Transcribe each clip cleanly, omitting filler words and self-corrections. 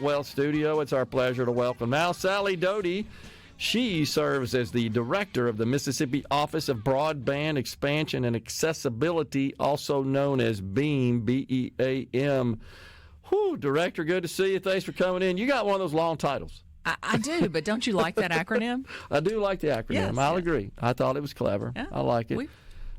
Well, studio, it's our pleasure to welcome now Sally Doty. She serves as the director of the Mississippi Office of Broadband Expansion and Accessibility, also known as B.E.A.M. B.E.A.M. Whew, Director, good to see you. Thanks for coming in. You got one of those long titles. I do, but don't you like that acronym? I do like the acronym. Yes, I'll yes. agree. I thought it was clever. Yeah, I like it.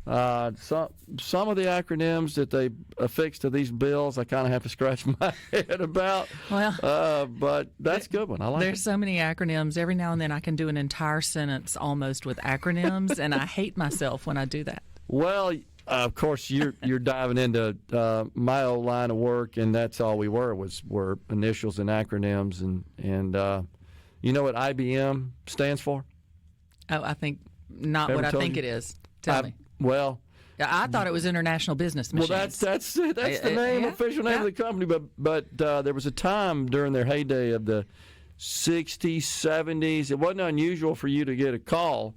Some of the acronyms that they affix to these bills, I kind of have to scratch my head about. Well, but that's a good one. I like there's so many acronyms. Every now and then I can do an entire sentence almost with acronyms, and I hate myself when I do that. Well, of course, you're diving into my old line of work, and that's all we were initials and acronyms, and you know what IBM stands for? Oh, I think not what I think it is. Tell me. Well, I thought it was International Business Machines. well, that's the name, official name of the company. But there was a time during their heyday of the 60s, 70s. It wasn't unusual for you to get a call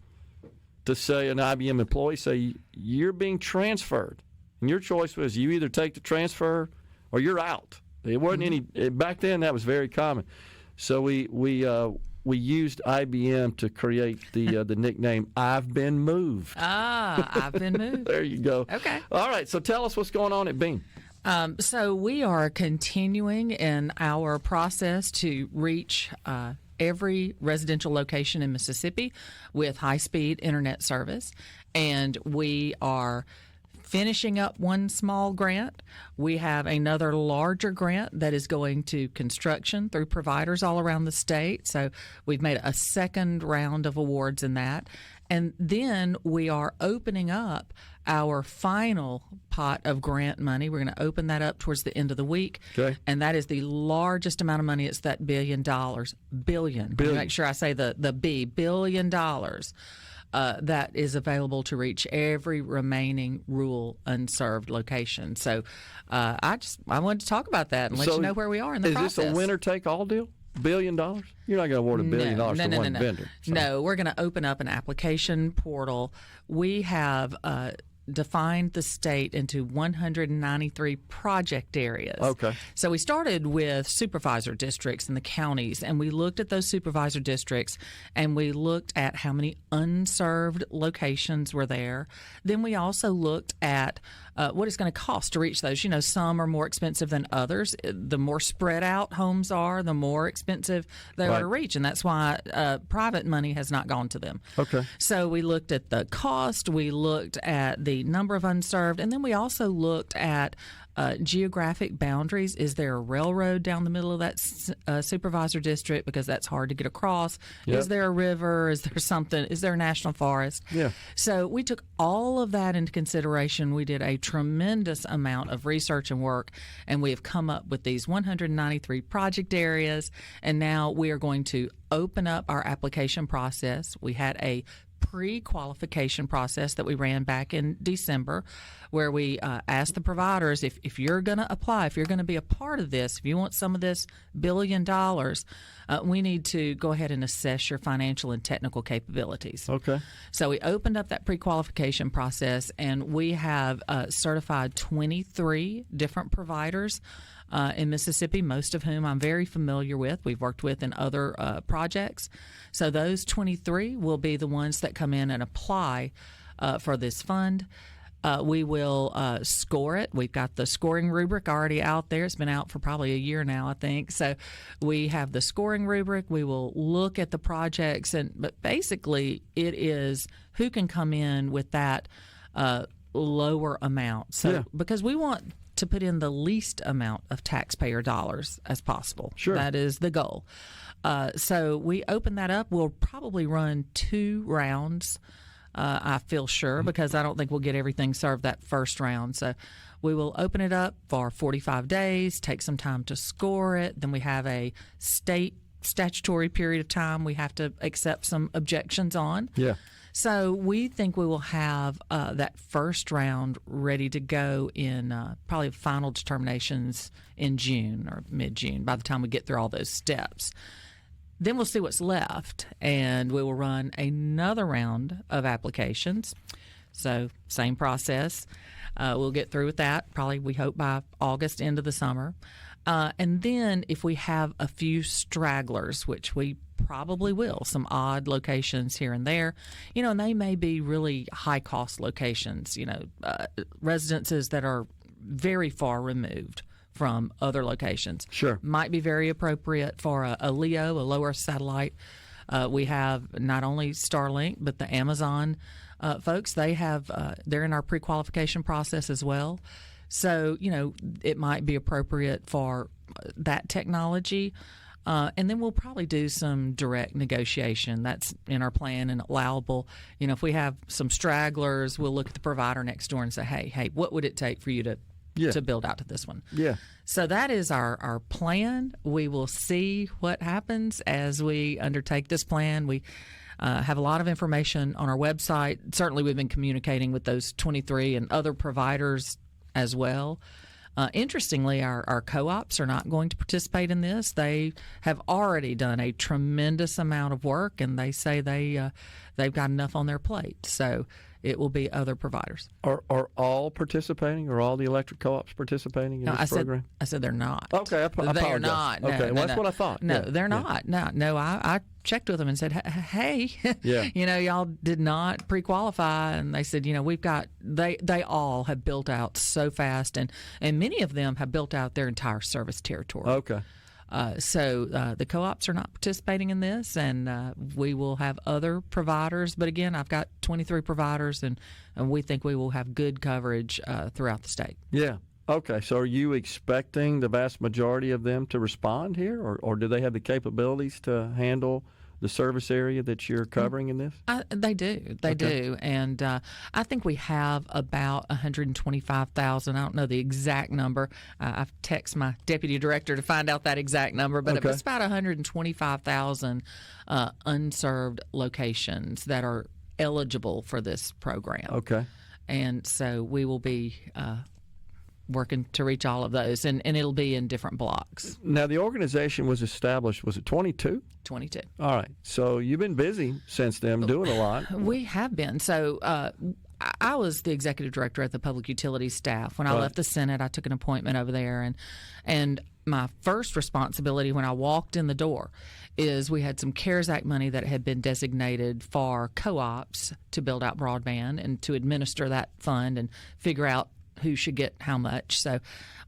to say an IBM employee say you're being transferred, and your choice was you either take the transfer or you're out. It wasn't any back then. That was very common. So we used IBM to create the nickname "I've Been Moved." I've been moved. There you go. Okay. All right. So tell us what's going on at B.E.A.M. So we are continuing in our process to reach every residential location in Mississippi with high-speed internet service, and we are finishing up one small grant. We have another larger grant that is going to construction through providers all around the state. So we've made a second round of awards in that. And then we are opening up our final pot of grant money. We're going to open that up towards the end of the week. Okay. And that is the largest amount of money. It's that $1 billion. Billion. Make sure I say the B, $1 billion. That is available to reach every remaining rural unserved location. So I wanted to talk about that and let you know where we are in the process. Is this a winner-take-all deal? $1 billion? You're not going to award $1 billion to one vendor. So. No, we're going to open up an application portal. We have defined the state into 193 project areas. Okay. So we started with supervisor districts in the counties, and we looked at those supervisor districts, and we looked at how many unserved locations were there. Then we also looked at what it's going to cost to reach those. You know, some are more expensive than others. The more spread out homes are, the more expensive they are to reach, and that's why private money has not gone to them. Okay. So we looked at the cost, we looked at the number of unserved, and then we also looked at geographic boundaries. Is there a railroad down the middle of that supervisor district? Because that's hard to get across. Yep. Is there a river? Is there something? Is there a national forest? Yeah. So we took all of that into consideration. We did a tremendous amount of research and work, and we have come up with these 193 project areas, and now we are going to open up our application process. We had a pre-qualification process that we ran back in December, where we asked the providers, if you're going to apply, if you're going to be a part of this, if you want some of this $1 billion, we need to go ahead and assess your financial and technical capabilities. Okay. So we opened up that pre-qualification process, and we have certified 23 different providers in Mississippi, most of whom I'm very familiar with. We've worked with in other projects. So those 23 will be the ones that come in and apply for this fund. We will score it. We've got the scoring rubric already out there. It's been out for probably a year now, I think. So we have the scoring rubric. We will look at the projects, but basically it is who can come in with that lower amount. So because we want to put in the least amount of taxpayer dollars as possible. Sure. That is the goal. So we open that up. We'll probably run 2 rounds, I feel sure, because I don't think we'll get everything served that first round. So we will open it up for 45 days, take some time to score it. Then we have a state statutory period of time we have to accept some objections on. Yeah. So we think we will have that first round ready to go in probably final determinations in June or mid-June by the time we get through all those steps. Then we'll see what's left, and we will run another round of applications. So same process. We'll get through with that probably, we hope, by August, end of the summer. And then if we have a few stragglers, which we probably will, some odd locations here and there, and they may be really high-cost locations, residences that are very far removed from other locations. Sure. Might be very appropriate for a LEO, a low Earth satellite. We have not only Starlink, but the Amazon folks. They're in our pre-qualification process as well. So, it might be appropriate for that technology. And then we'll probably do some direct negotiation. That's in our plan and allowable. If we have some stragglers, we'll look at the provider next door and say, hey, what would it take for you to build out to this one? Yeah. So that is our plan. We will see what happens as we undertake this plan. We have a lot of information on our website. Certainly we've been communicating with those 23 and other providers as well. Interestingly, our co-ops are not going to participate in this. They have already done a tremendous amount of work, and they say they've got enough on their plate. So it will be other providers. Are all participating? Are all the electric co-ops participating in this program? I said they're not. Okay, I apologize. They are not. No, okay, that's what I thought. No, they're not. No, I checked with them and said, hey, y'all did not pre-qualify. And they said, they all have built out so fast, and many of them have built out their entire service territory. Okay. So the co-ops are not participating in this, and we will have other providers. But again, I've got 23 providers, and we think we will have good coverage throughout the state. Yeah. Okay. So are you expecting the vast majority of them to respond here, or do they have the capabilities to handle the service area that you're covering in this? They do. They do. And I think we have about 125,000. I don't know the exact number. I've texted my deputy director to find out that exact number, but it's about 125,000 unserved locations that are eligible for this program. Okay. And so we will be working to reach all of those, and it'll be in different blocks. Now, the organization was established, was it 22? 22. All right. So you've been busy since then, doing a lot. We have been. So I was the executive director at the public utilities staff. When I left the Senate, I took an appointment over there, and my first responsibility when I walked in the door is we had some CARES Act money that had been designated for co-ops to build out broadband and to administer that fund and figure out who should get how much. So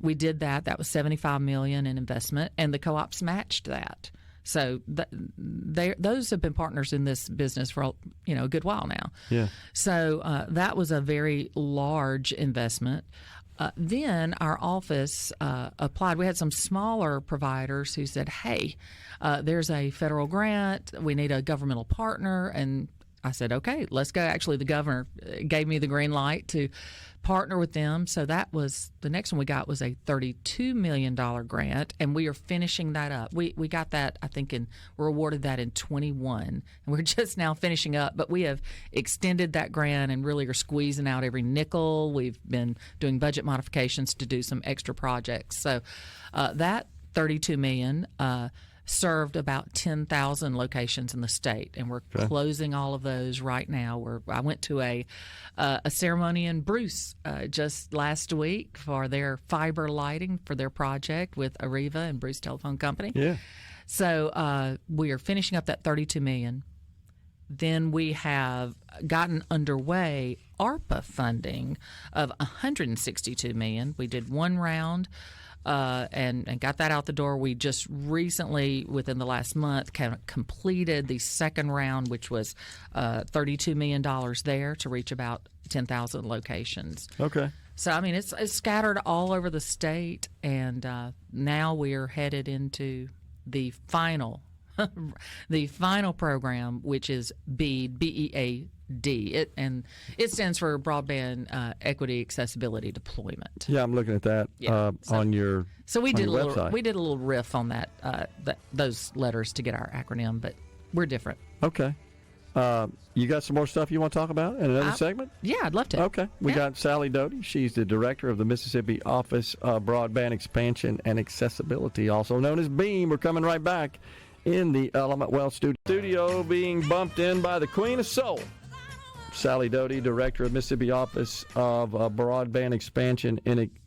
we did that. That was $75 million in investment, and the co-ops matched that. So those have been partners in this business for a good while now. Yeah. So that was a very large investment. Then our office applied. We had some smaller providers who said, hey, there's a federal grant. We need a governmental partner. And I said, okay, let's go. Actually, the governor gave me the green light to partner with them. So that was the next one we got was a $32 million grant, and we are finishing that up. We got that, I think, we're awarded that in 21, and we're just now finishing up. But we have extended that grant and really are squeezing out every nickel. We've been doing budget modifications to do some extra projects. So that $32 million served about 10,000 locations in the state, and we're closing all of those right now. I went to a ceremony in Bruce just last week for their fiber lighting for their project with Arriva and Bruce Telephone Company. Yeah. So we are finishing up that $32 million. Then we have gotten underway ARPA funding of $162 million. We did one round. And got that out the door. We just recently, within the last month, kind of completed the second round, which was $32 million there to reach about 10,000 locations. Okay. So, I mean, it's scattered all over the state, and now we are headed into the final program, which is BEAD, B-E.A.M. It stands for Broadband Equity Accessibility Deployment. Yeah, I'm looking at that on your So we did website. We did a little riff on that those letters to get our acronym, but we're different. Okay. You got some more stuff you want to talk about in another segment? Yeah, I'd love to. Okay. We got Sally Doty. She's the director of the Mississippi Office of Broadband Expansion and Accessibility, also known as B.E.A.M. We're coming right back in the Element Wealth studio, being bumped in by the Queen of Soul. Sally Doty, Director of Mississippi Office of Broadband Expansion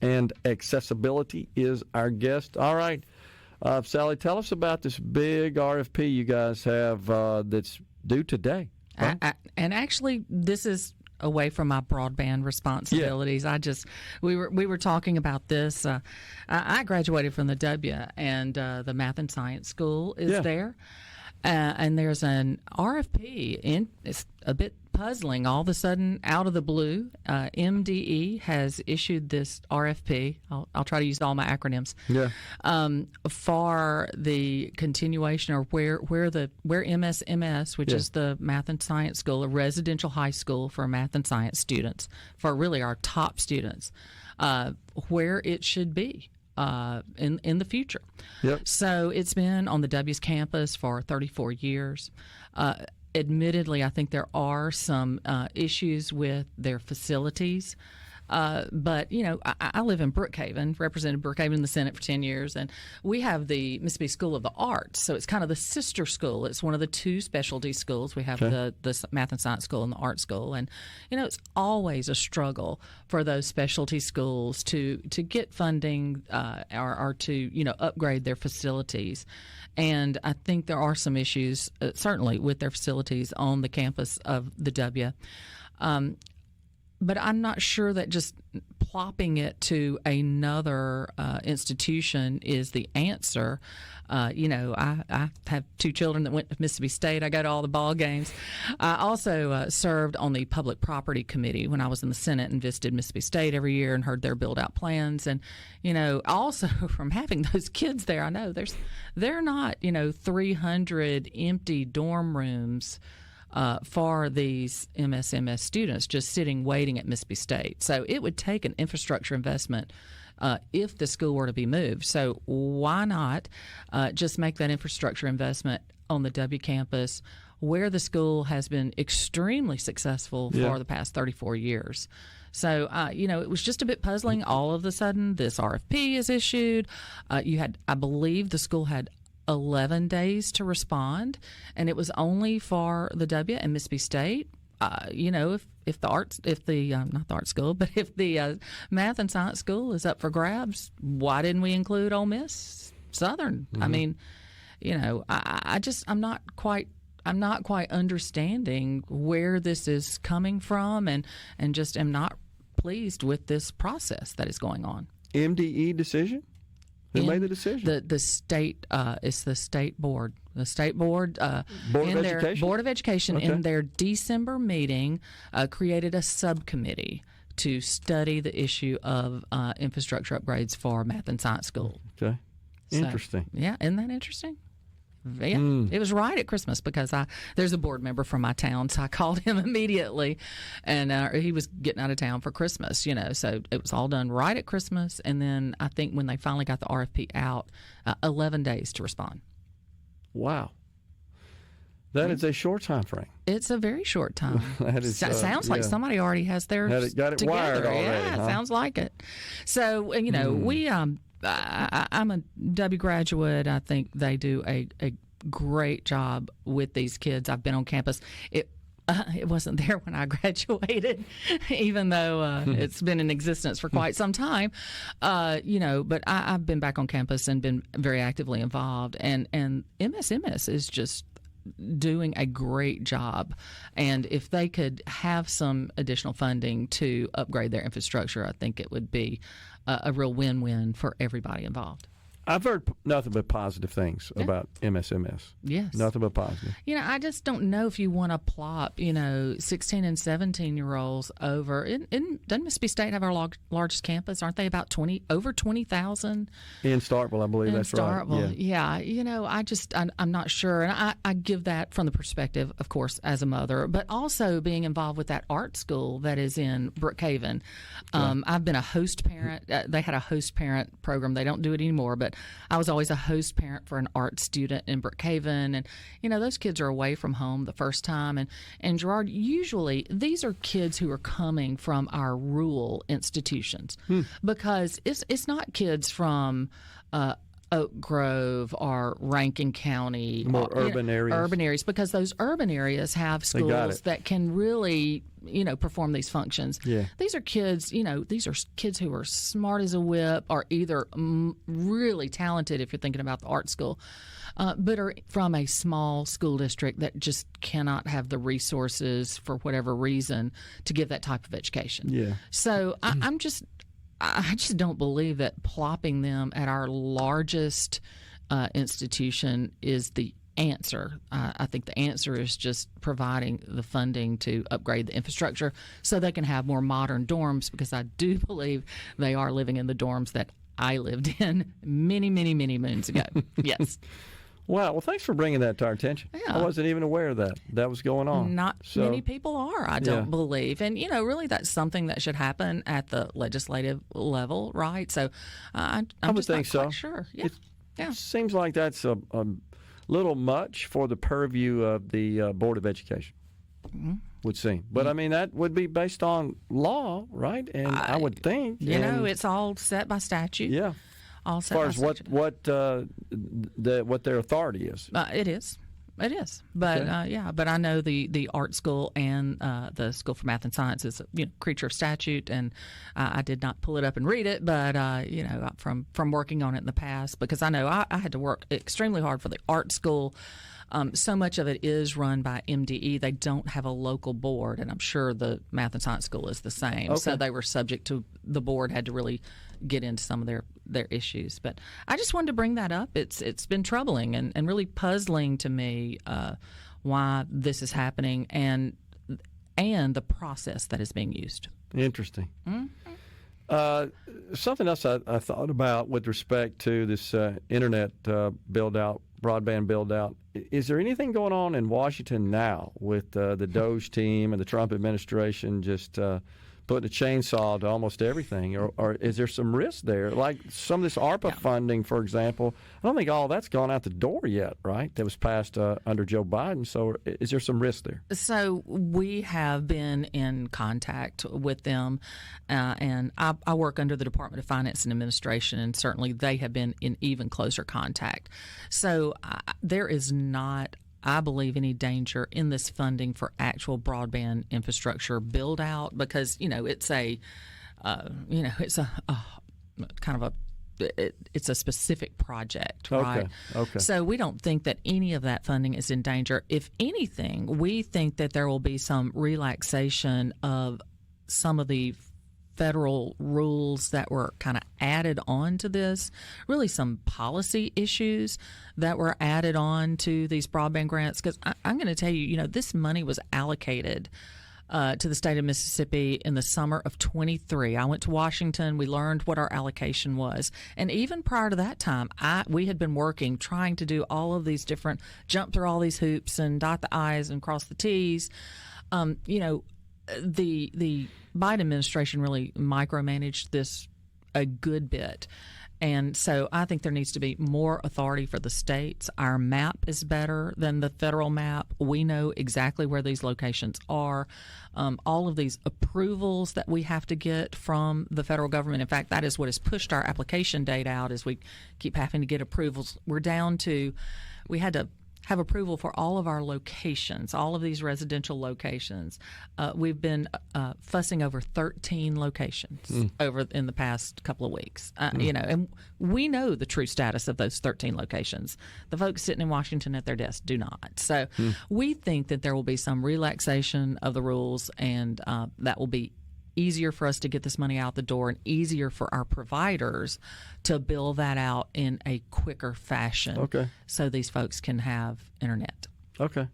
and Accessibility, is our guest. All right, Sally, tell us about this big RFP you guys have that's due today. Huh? And actually, this is away from my broadband responsibilities. Yeah. We were talking about this. I graduated from the W, and the Math and Science School is there. And there's an RFP. It's a bit puzzling. All of a sudden, out of the blue, MDE has issued this RFP. I'll try to use all my acronyms. Yeah. For the continuation, or where MSMS, which is the Math and Science School, a residential high school for math and science students, for really our top students, where it should be. In the future. Yep. So it's been on the W's campus for 34 years. Admittedly, I think there are some issues with their facilities. But, you know, I live in Brookhaven, represented Brookhaven in the Senate for 10 years, and we have the Mississippi School of the Arts, so it's kind of the sister school. It's one of the two specialty schools. We have the Math and Science School and the Art School, and, you know, it's always a struggle for those specialty schools to get funding or to, you know, upgrade their facilities. And I think there are some issues, certainly, with their facilities on the campus of the W. But I'm not sure that just plopping it to another institution is the answer. You know, I have two children that went to Mississippi State. I go to all the ball games. I also served on the Public Property Committee when I was in the Senate and visited Mississippi State every year and heard their build-out plans. And, you know, also from having those kids there, I know they're not, you know, 300 empty dorm rooms for these MSMS students just sitting waiting at Mississippi State. So it would take an infrastructure investment if the school were to be moved. So why not just make that infrastructure investment on the W campus, where the school has been extremely successful for the past 34 years. So, you know, it was just a bit puzzling. All of a sudden, this RFP is issued. I believe the school had 11 days to respond, and it was only for the W and Mississippi State. You know, if the not the art school, but if the Math and Science School is up for grabs, why didn't we include Ole Miss Southern? Mm-hmm. I mean, you know, I'm not quite understanding where this is coming from, and just am not pleased with this process that is going on. MDE decision? Who made the decision? The state. It's the state board. The state board. Board of Education in their December meeting created a subcommittee to study the issue of infrastructure upgrades for Math and Science School. Okay, interesting. So, yeah, isn't that interesting? Yeah, It was right at Christmas because there's a board member from my town, so I called him immediately, and he was getting out of town for Christmas, you know, so it was all done right at Christmas, and then I think when they finally got the RFP out, 11 days to respond. Wow. That is a short time frame. It's a very short time. That is, sounds like somebody already has theirs got it together. wired already. Yeah, sounds like it. So, you know, we I'm a W graduate. I think they do a great job with these kids. I've been on campus. It wasn't there when I graduated, even though it's been in existence for quite some time. You know, but I've been back on campus and been very actively involved. And MSMS is just doing a great job. And if they could have some additional funding to upgrade their infrastructure, I think it would be a real win-win for everybody involved. I've heard nothing but positive things about MSMS. Yes. Nothing but positive. You know, I just don't know if you want to plop, you know, 16 and 17-year-olds over. Doesn't Mississippi State have our largest campus? Aren't they about over 20,000? In Starkville, I believe that's right. Yeah. You know, I'm not sure. And I give that from the perspective, of course, as a mother, but also being involved with that art school that is in Brookhaven. I've been a host parent. They had a host parent program. They don't do it anymore, but I was always a host parent for an art student in Brookhaven. And, you know, those kids are away from home the first time. And Gerard, usually these are kids who are coming from our rural institutions because it's not kids from Oak Grove or Rankin County, more urban areas. Urban areas, because those urban areas have schools that can really, perform these functions. Yeah. These are kids, these are kids who are smart as a whip, or either really talented if you're thinking about the art school, but are from a small school district that just cannot have the resources for whatever reason to give that type of education. Yeah. So I just don't believe that plopping them at our largest institution is the answer. I think the answer is just providing the funding to upgrade the infrastructure so they can have more modern dorms, because I do believe they are living in the dorms that I lived in many, many, many moons ago. Yes. Wow. Well, thanks for bringing that to our attention. Yeah. I wasn't even aware of that was going on. Not many people are, I don't believe. And, really that's something that should happen at the legislative level, right? So I would just think so. Sure. It seems like that's a little much for the purview of the Board of Education, would seem. But, I mean, that would be based on law, right? And I would think. It's all set by statute. Yeah. All as far as what their authority is. It is. But but I know the art school and the School for Math and Science is a creature of statute, and I did not pull it up and read it, but from working on it in the past, because I know I had to work extremely hard for the art school. So much of it is run by MDE. They don't have a local board, and I'm sure the Math and Science School is the same. Okay. So they were subject to, the board had to really get into some of their issues. But I just wanted to bring that up. It's been troubling and really puzzling to me why this is happening and the process that is being used. Interesting. Mm-hmm. Something else I thought about with respect to this internet build-out, broadband build-out. Is there anything going on in Washington now with the Doge team and the Trump administration just putting a chainsaw to almost everything? Or is there some risk there? Like some of this ARPA funding, for example, I don't think all that's gone out the door yet, right? That was passed under Joe Biden. So is there some risk there? So we have been in contact with them, and I work under the Department of Finance and Administration, and certainly they have been in even closer contact. So there is not, I believe, any danger in this funding for actual broadband infrastructure build out, because it's a it's a specific project, right? Okay. So we don't think that any of that funding is in danger. If anything, we think that there will be some relaxation of some of the federal rules that were kind of added on to this, really some policy issues that were added on to these broadband grants. Because I'm going to tell you, this money was allocated to the state of Mississippi in the summer of 23. I went to Washington. We learned what our allocation was. And even prior to that time, we had been working, trying to do all of these different, jump through all these hoops and dot the I's and cross the T's. The Biden administration really micromanaged this a good bit. And so I think there needs to be more authority for the states. Our map is better than the federal map. We know exactly where these locations are. All of these approvals that we have to get from the federal government, in fact, that is what has pushed our application date out, as we keep having to get approvals. We're down to, we had to have approval for all of our locations, all of these residential locations. We've been fussing over 13 locations over in the past couple of weeks. And we know the true status of those 13 locations. The folks sitting in Washington at their desk do not. So we think that there will be some relaxation of the rules, and that will be easier for us to get this money out the door and easier for our providers to bill that out in a quicker fashion, so these folks can have internet. Okay.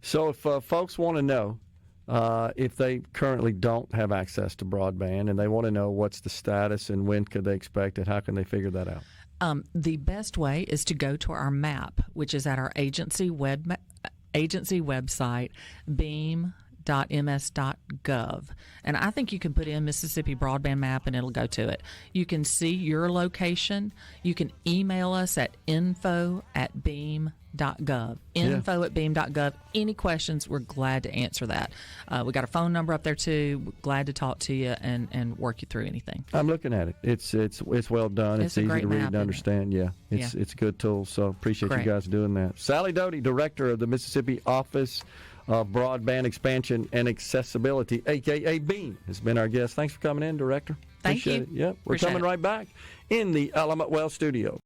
So if folks want to know if they currently don't have access to broadband and they want to know what's the status and when could they expect it, how can they figure that out? The best way is to go to our map, which is at our agency website, B.E.A.M.ms.gov. And I think you can put in Mississippi Broadband Map and it'll go to it. You can see your location. You can email us at info@beam.ms.gov. BEAM.gov. Info@BEAM.gov. Any questions, we're glad to answer that. We got a phone number up there too. We're glad to talk to you and work you through anything. I'm looking at it. It's well done. It's easy to read and understand. Yeah, it's a good tool. So appreciate you guys doing that. Sally Doty, Director of the Mississippi Office of Broadband Expansion and Accessibility, a.k.a. B.E.A.M, has been our guest. Thanks for coming in, Director. Thank you. Appreciate it. Yep, we're coming right back in the Element Well studio.